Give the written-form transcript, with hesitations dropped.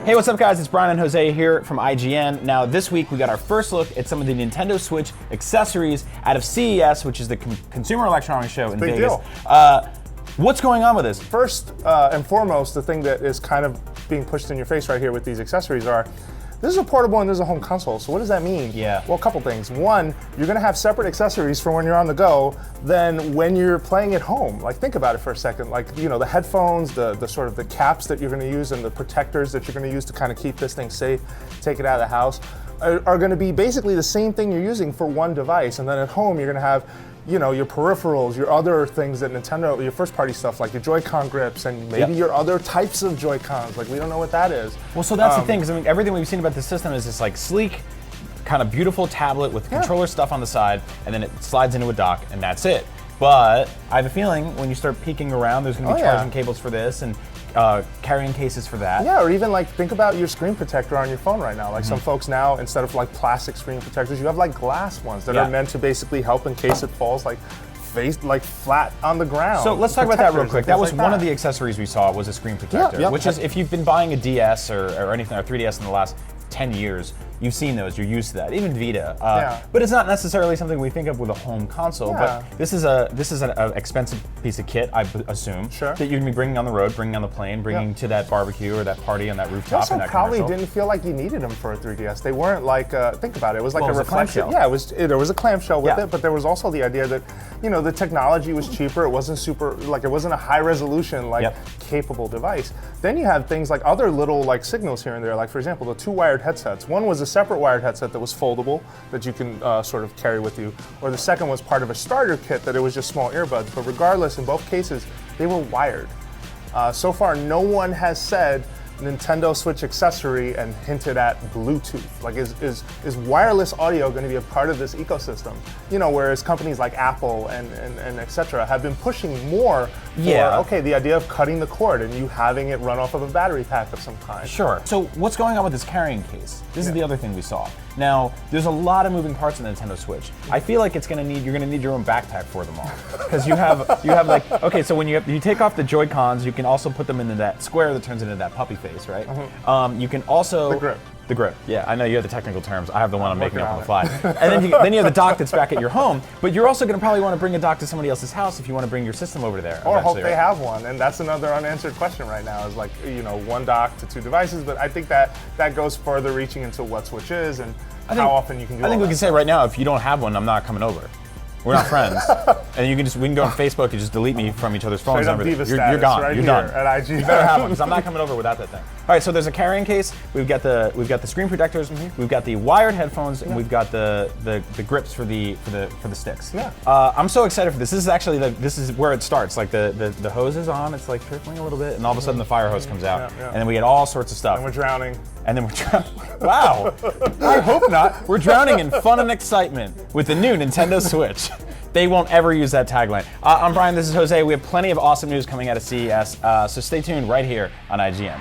Hey, what's up guys? It's Brian and Jose here from IGN. Now this week we got our first look at some of the Nintendo Switch accessories out of CES, which is the Consumer Electronics Show in Vegas. What's going on with this? First and foremost, the thing that is kind of being pushed in your face right here with these accessories are, this is a portable and this is a home console, so what does that mean? Yeah. Well, a couple things. One, you're gonna have separate accessories for when you're on the go than when you're playing at home. Like, think about it for a second. Like, you know, the headphones, the sort of the caps that you're gonna use and the protectors that you're gonna use to kind of keep this thing safe, take it out of the house, are gonna be basically the same thing you're using for one device. And then at home, you're gonna have, you know, your peripherals, your other things that Nintendo, your first party stuff like your Joy-Con grips and maybe your other types of Joy-Cons, like we don't know what that is. Well, so that's the thing, because I mean, everything we've seen about the system is this like sleek, kind of beautiful tablet with controller stuff on the side, and then it slides into a dock, and that's it. But I have a feeling when you start peeking around, there's gonna be charging cables for this, and carrying cases for that. Yeah, or even like think about your screen protector on your phone right now. Like some folks now, instead of like plastic screen protectors, you have like glass ones that are meant to basically help in case it falls like flat on the ground. So let's talk about that real quick. That was one of the accessories we saw was a screen protector, which is if you've been buying a DS or anything, or 3DS in the last 10 years, you've seen those, you're used to that, even Vita. But it's not necessarily something we think of with a home console, but this is an expensive piece of kit, I assume, that you're gonna be bringing on the road, bringing on the plane, bringing to that barbecue or that party on that rooftop. Also, in that probably commercial. didn't feel like you needed them for a 3DS. They weren't like, think about it, it was like a reflection. clamshell. There was a clamshell with it, but there was also the idea that, you know, the technology was cheaper, it wasn't super, like it wasn't a high resolution, like capable device. Then you have things like other little like signals here and there, like for example, the two wired headsets. One was a separate wired headset that was foldable that you can sort of carry with you, or the second was part of a starter kit that it was just small earbuds. But regardless, in both cases, they were wired. So far, no one has said Nintendo Switch accessory and hinted at Bluetooth. Like, is wireless audio going to be a part of this ecosystem? You know, whereas companies like Apple and et cetera have been pushing more for, the idea of cutting the cord and you having it run off of a battery pack of some kind. Sure. So what's going on with this carrying case? This is the other thing we saw. Now, there's a lot of moving parts in the Nintendo Switch. I feel like you're gonna need your own backpack for them all. Because you have like, okay, so when you take off the Joy-Cons, you can also put them into that square that turns into that puppy face, right? You can also... The grip. The grip, yeah, I know you have the technical terms. I have the one I'm making up on the fly. And then you have the dock that's back at your home, but you're also gonna probably wanna bring a dock to somebody else's house if you wanna bring your system over to there. Or hope they have one, and that's another unanswered question right now, is like, you know, one dock to two devices, but I think that goes further reaching into what Switch is and how often you can do I think we can say right now, if you don't have one, I'm not coming over. We're not friends. And we can go on Facebook and just delete me from each other's phones. You're gone. Right, you're done. At IG. You better have one, because I'm not coming over without that thing. All right, so there's a carrying case. We've got the screen protectors. We've got the wired headphones, and we've got the grips for the sticks. Yeah. I'm so excited for this. This is actually this is where it starts. Like the hose is on. It's like trickling a little bit, and all of a sudden the fire hose comes out, and then we get all sorts of stuff. And we're drowning. And then we're drowning. Wow. I hope not. We're drowning in fun and excitement with the new Nintendo Switch. They won't ever use that tagline. I'm Brian, this is Jose. We have plenty of awesome news coming out of CES, so stay tuned right here on IGN.